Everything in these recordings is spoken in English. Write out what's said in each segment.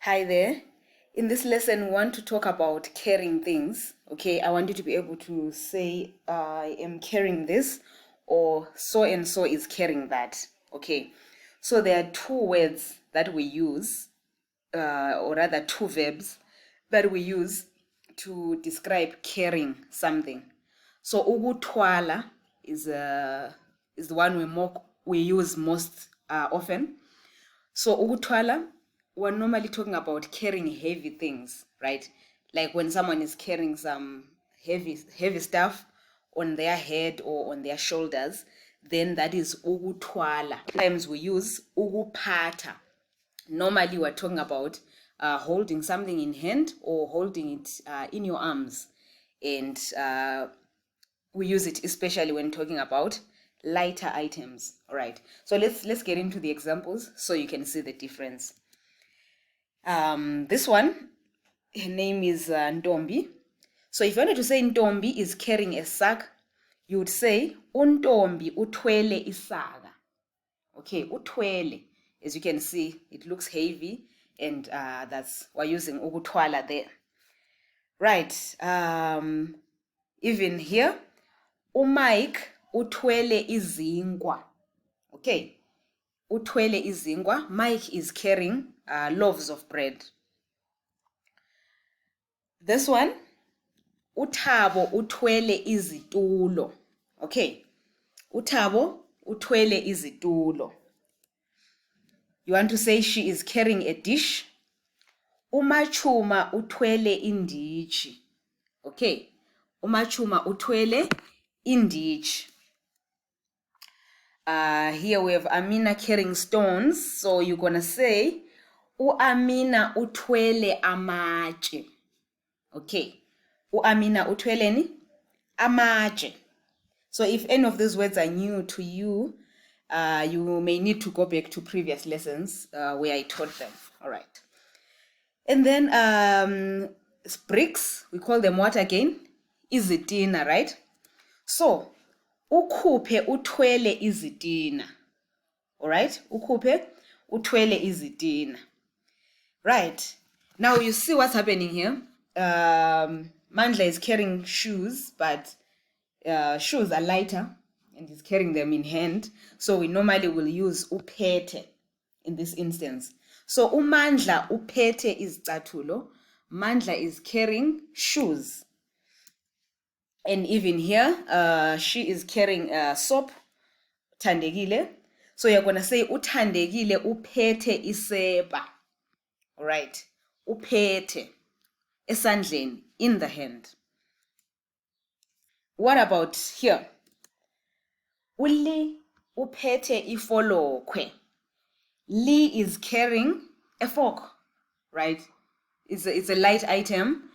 Hi there. In this lesson, we want to talk about carrying things. Okay, I want you to be able to say, I am carrying this, or so and so is carrying that. Okay, so there are two words that we use, or rather two verbs that we use to describe carrying something. So ukuthwala is the one we use most often. So ukuthwala, we're normally talking about carrying heavy things, right? Like when someone is carrying some heavy stuff on their head or on their shoulders, then that is ukuthwala. Sometimes we use ukuphatha. Normally we're talking about holding something in hand or holding it in your arms. And we use it especially when talking about lighter items. All right, so let's get into the examples so you can see the difference. This one, her name is Ntombi. So if you wanted to say Ntombi is carrying a sack, you would say uNtombi uthwele isaga. Okay, uthwele. As you can see, it looks heavy, and that's we're using ukuthwala there. Right. Even here, uMike uthwele izinkwa. Okay, uthwele izinkwa. Mike is carrying loaves of bread. This one, uThabo uthwele izitulo. Okay, uThabo uthwele izitulo. You want to say she is carrying a dish. uMachuma uthwele inditshi. Okay, uMachuma uthwele inditshi. Here we have Amina carrying stones. So you're gonna say uAmina uthwele amatshe. Okay, uAmina uthweleni amatshe. So if any of these words are new to you, you may need to go back to previous lessons where I taught them. All right. And then bricks, we call them what again? Izitina, right? So ukhuphe uthwele izitina. All right, ukhuphe uthwele izitina. Right, now you see what's happening here. Mandla is carrying shoes, but shoes are lighter and he's carrying them in hand. So we normally will use uphethe in this instance. So uMandla uphethe izicathulo. Mandla is carrying shoes. And even here, she is carrying soap, Thandekile. So you're going to say uThandekile uphethe isepa. All right, uphethe esandleni, in the hand. What about here? Uli uphethe ifolokwe. Lee is carrying a fork, right? It's a light item.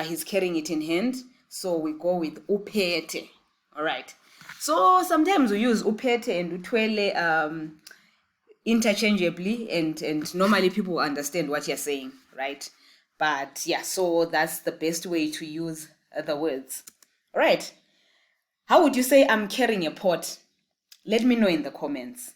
He's carrying it in hand. So we go with uphethe. All right. So sometimes we use uphethe and uthwele interchangeably, and normally people understand what you're saying, right? But yeah, so that's the best way to use the words. All right. How would you say I'm carrying a pot? Let me know in the comments.